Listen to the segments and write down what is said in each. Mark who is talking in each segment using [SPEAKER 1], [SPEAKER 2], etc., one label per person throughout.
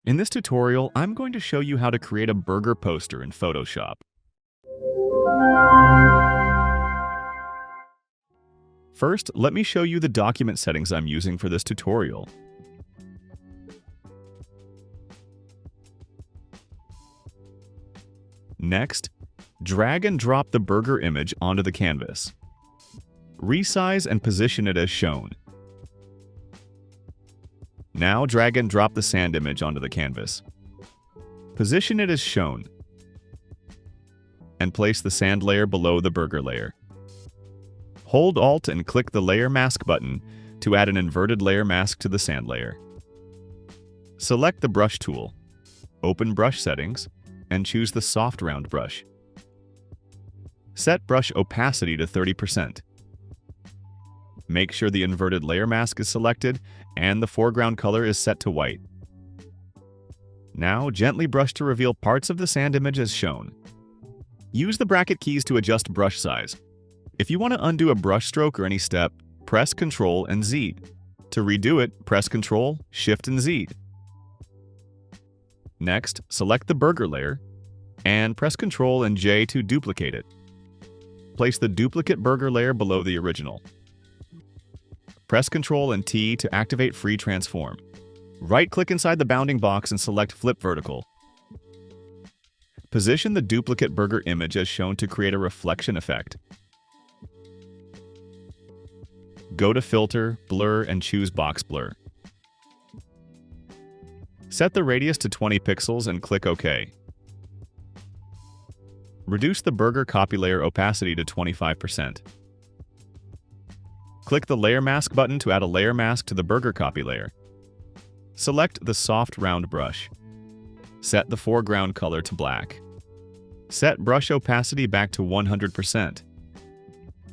[SPEAKER 1] In this tutorial, I'm going to show you how to create a burger poster in Photoshop. First, let me show you the document settings I'm using for this tutorial. Next, drag and drop the burger image onto the canvas. Resize and position it as shown. Now drag and drop the sand image onto the canvas. Position it as shown. And place the sand layer below the burger layer. Hold Alt and click the Layer Mask button to add an inverted layer mask to the sand layer. Select the Brush tool. Open Brush Settings and choose the Soft Round brush. Set brush opacity to 30%. Make sure the inverted layer mask is selected and the foreground color is set to white. Now, gently brush to reveal parts of the sand image as shown. Use the bracket keys to adjust brush size. If you want to undo a brush stroke or any step, press Ctrl and Z. To redo it, press Ctrl, Shift and Z. Next, select the burger layer and press Ctrl and J to duplicate it. Place the duplicate burger layer below the original. Press Ctrl and T to activate Free Transform. Right-click inside the bounding box and select Flip Vertical. Position the duplicate burger image as shown to create a reflection effect. Go to Filter, Blur, and choose Box Blur. Set the radius to 20 pixels and click OK. Reduce the burger copy layer opacity to 25%. Click the Layer Mask button to add a layer mask to the burger copy layer. Select the soft round brush. Set the foreground color to black. Set brush opacity back to 100%.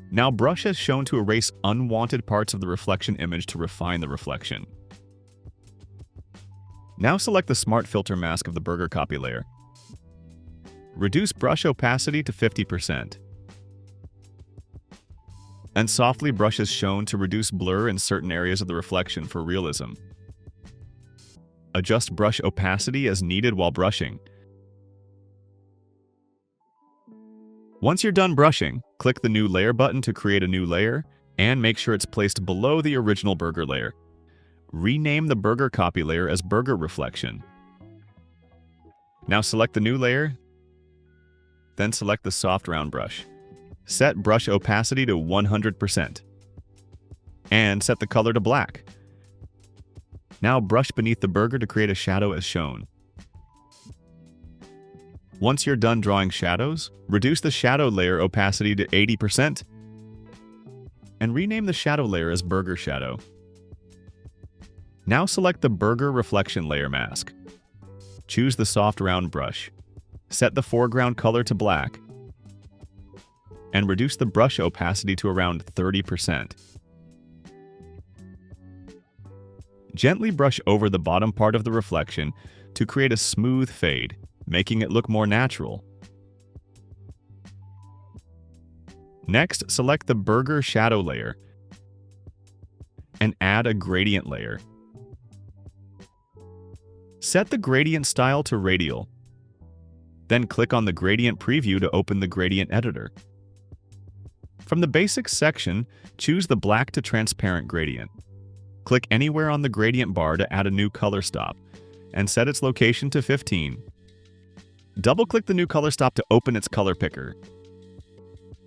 [SPEAKER 1] Now brush as shown to erase unwanted parts of the reflection image to refine the reflection. Now select the Smart Filter mask of the burger copy layer. Reduce brush opacity to 50%. And softly brush as shown to reduce blur in certain areas of the reflection for realism. Adjust brush opacity as needed while brushing. Once you're done brushing, click the New Layer button to create a new layer and make sure it's placed below the original burger layer. Rename the burger copy layer as Burger Reflection. Now select the new layer, then select the soft round brush. Set brush opacity to 100% and set the color to black. Now brush beneath the burger to create a shadow as shown. Once you're done drawing shadows, reduce the shadow layer opacity to 80% and rename the shadow layer as Burger Shadow. Now select the Burger Reflection Layer Mask. Choose the soft round brush. Set the foreground color to black and reduce the brush opacity to around 30%. Gently brush over the bottom part of the reflection to create a smooth fade, making it look more natural. Next, select the Burger Shadow layer and add a gradient layer. Set the gradient style to radial. Then click on the Gradient Preview to open the Gradient Editor. From the Basics section, choose the Black to Transparent gradient. Click anywhere on the gradient bar to add a new color stop, and set its location to 15. Double-click the new color stop to open its color picker.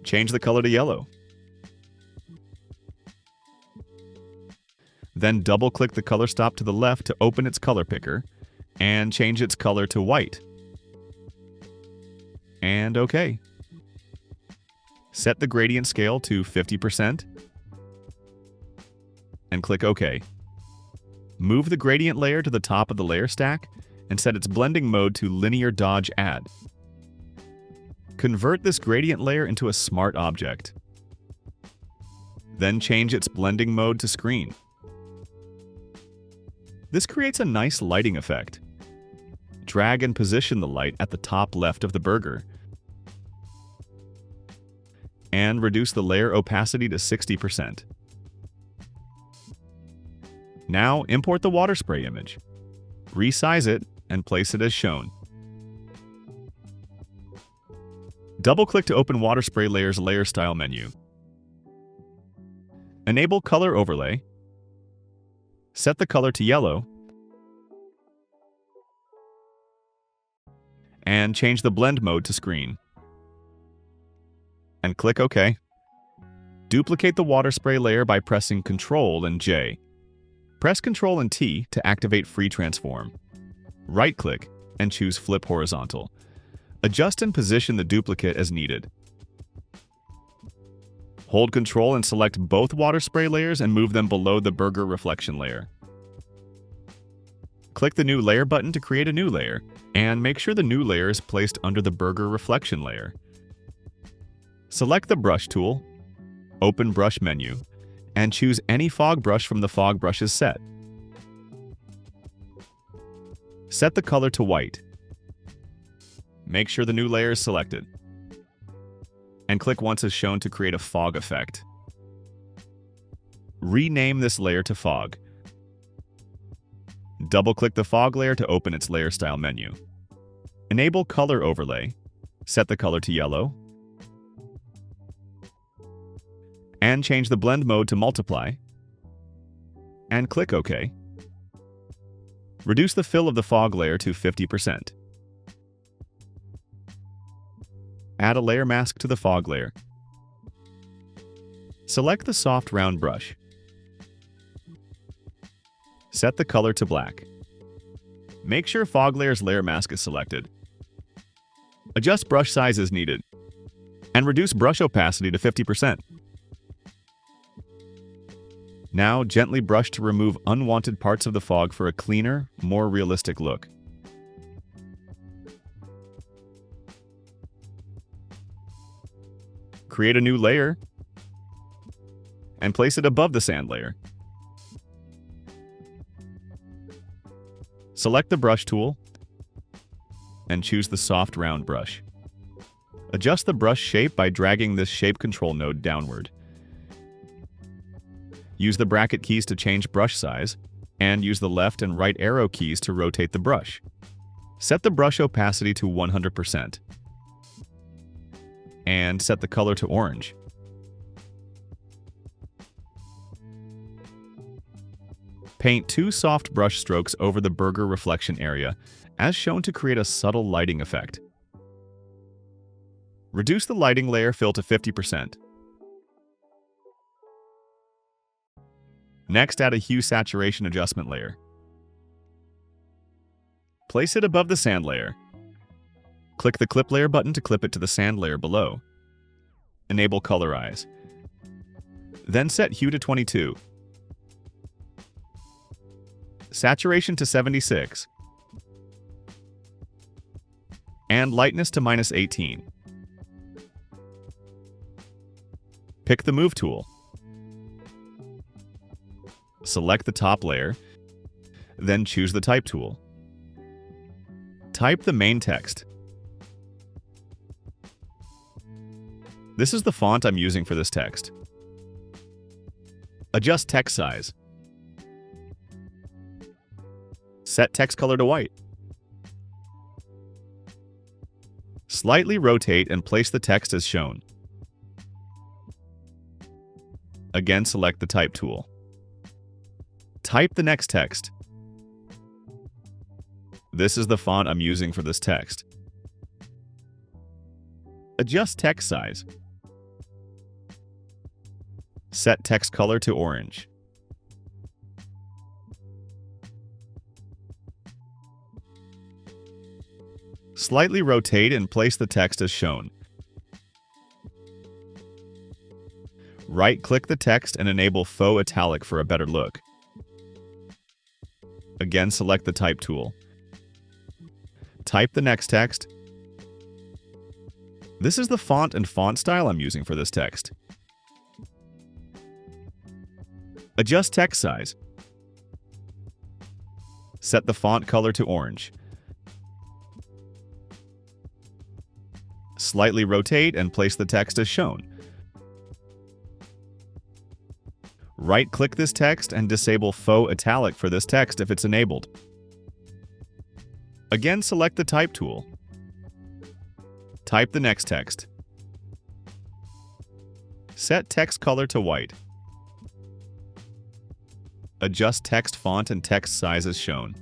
[SPEAKER 1] Change the color to yellow. Then double-click the color stop to the left to open its color picker, and change its color to white. And OK. Set the gradient scale to 50% and click OK. Move the gradient layer to the top of the layer stack and set its blending mode to Linear Dodge Add. Convert this gradient layer into a smart object. Then change its blending mode to Screen. This creates a nice lighting effect. Drag and position the light at the top left of the burger. And reduce the layer opacity to 60%. Now import the water spray image. Resize it and place it as shown. Double-click to open Water Spray Layer's Layer Style menu. Enable Color Overlay. Set the color to yellow. And change the blend mode to screen. And click OK. Duplicate the water spray layer by pressing Ctrl and J. Press Ctrl and T to activate Free Transform. Right-click and choose Flip Horizontal. Adjust and position the duplicate as needed. Hold Ctrl and select both water spray layers and move them below the burger reflection layer. Click the New Layer button to create a new layer, and make sure the new layer is placed under the burger reflection layer. Select the Brush tool, open Brush menu, and choose any fog brush from the fog brushes set. Set the color to white. Make sure the new layer is selected. And click once as shown to create a fog effect. Rename this layer to Fog. Double-click the fog layer to open its layer style menu. Enable Color Overlay. Set the color to yellow. And change the blend mode to Multiply. And click OK. Reduce the fill of the fog layer to 50%. Add a layer mask to the fog layer. Select the soft round brush. Set the color to black. Make sure fog layer's layer mask is selected. Adjust brush size as needed. And reduce brush opacity to 50%. Now gently brush to remove unwanted parts of the fog for a cleaner, more realistic look. Create a new layer and place it above the sand layer. Select the brush tool and choose the soft round brush. Adjust the brush shape by dragging this shape control node downward. Use the bracket keys to change brush size, and use the left and right arrow keys to rotate the brush. Set the brush opacity to 100%. And set the color to orange. Paint 2 soft brush strokes over the burger reflection area, as shown to create a subtle lighting effect. Reduce the lighting layer fill to 50%. Next, add a hue saturation adjustment layer. Place it above the sand layer. Click the Clip Layer button to clip it to the sand layer below. Enable Colorize. Then set Hue to 22. Saturation to 76. And Lightness to -18. Pick the Move tool. Select the top layer, then choose the Type tool. Type the main text. This is the font I'm using for this text. Adjust text size. Set text color to white. Slightly rotate and place the text as shown. Again, select the Type tool. Type the next text. This is the font I'm using for this text. Adjust text size. Set text color to orange. Slightly rotate and place the text as shown. Right-click the text and enable Faux Italic for a better look. Again, select the Type tool. Type the next text. This is the font and font style I'm using for this text. Adjust text size. Set the font color to orange. Slightly rotate and place the text as shown. Right-click this text and disable Faux Italic for this text if it's enabled. Again, select the Type tool. Type the next text. Set text color to white. Adjust text font and text size as shown.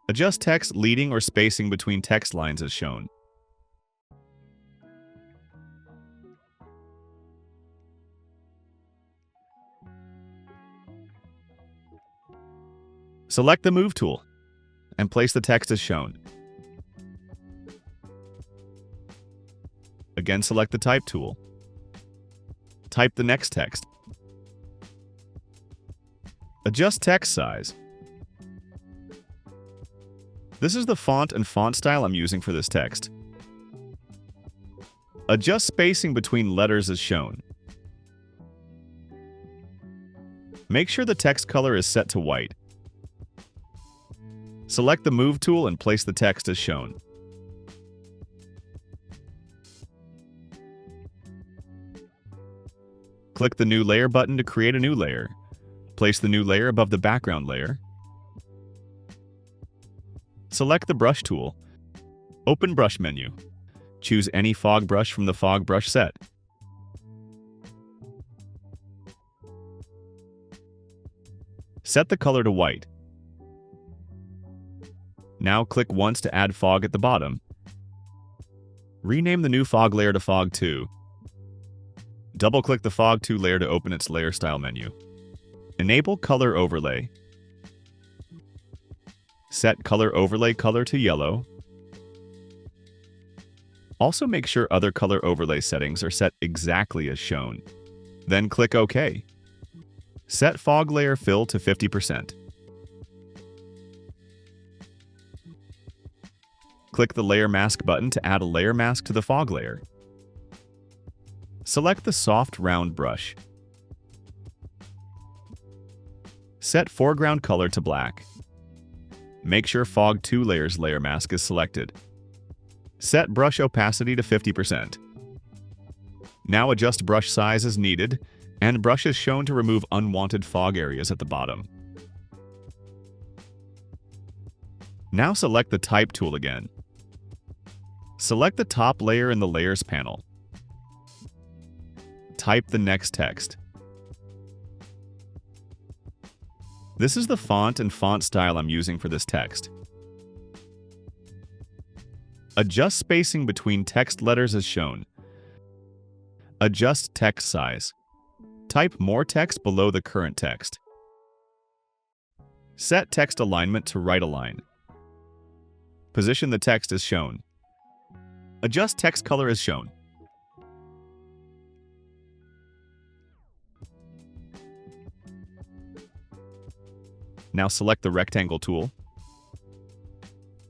[SPEAKER 1] Adjust text leading or spacing between text lines as shown. Select the Move tool and place the text as shown. Again, select the Type tool. Type the next text. Adjust text size. This is the font and font style I'm using for this text. Adjust spacing between letters as shown. Make sure the text color is set to white. Select the Move tool and place the text as shown. Click the New Layer button to create a new layer. Place the new layer above the background layer. Select the Brush tool. Open Brush menu. Choose any fog brush from the fog brush set. Set the color to white. Now click once to add fog at the bottom. Rename the new fog layer to Fog 2. Double-click the Fog 2 layer to open its layer style menu. Enable Color Overlay. Set Color Overlay color to yellow. Also make sure other color overlay settings are set exactly as shown. Then click OK. Set Fog Layer Fill to 50%. Click the Layer Mask button to add a layer mask to the fog layer. Select the soft round brush. Set foreground color to black. Make sure Fog 2 layers layer mask is selected. Set brush opacity to 50%. Now adjust brush size as needed, and brush is shown to remove unwanted fog areas at the bottom. Now select the Type tool again. Select the top layer in the Layers panel. Type the next text. This is the font and font style I'm using for this text. Adjust spacing between text letters as shown. Adjust text size. Type more text below the current text. Set text alignment to right align. Position the text as shown. Adjust text color as shown. Now select the Rectangle tool.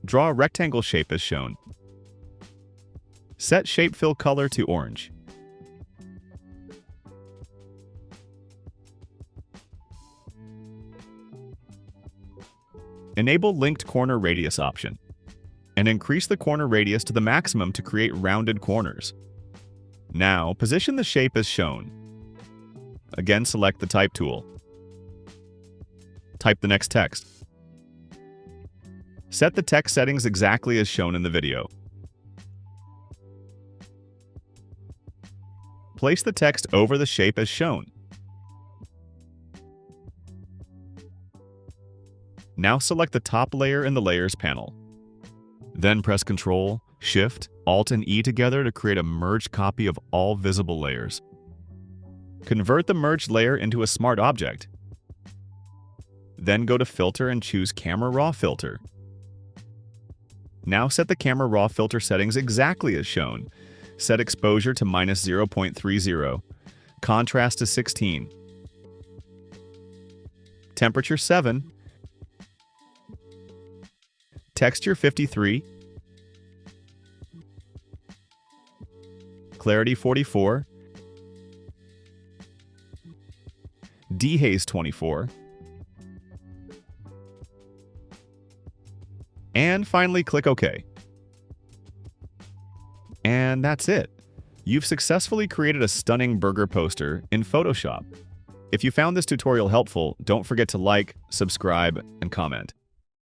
[SPEAKER 1] Draw a rectangle shape as shown. Set Shape Fill color to orange. Enable Linked Corner Radius option, and increase the corner radius to the maximum to create rounded corners. Now, position the shape as shown. Again, select the Type tool. Type the next text. Set the text settings exactly as shown in the video. Place the text over the shape as shown. Now select the top layer in the Layers panel. Then press Ctrl, Shift, Alt, and E together to create a merged copy of all visible layers. Convert the merged layer into a smart object. Then go to Filter and choose Camera Raw Filter. Now set the Camera Raw Filter settings exactly as shown. Set exposure to -0.30, contrast to 16, temperature 7, texture 53, clarity 44, dehaze 24, And finally, click OK. And that's it. You've successfully created a stunning burger poster in Photoshop. If you found this tutorial helpful, don't forget to like, subscribe, and comment.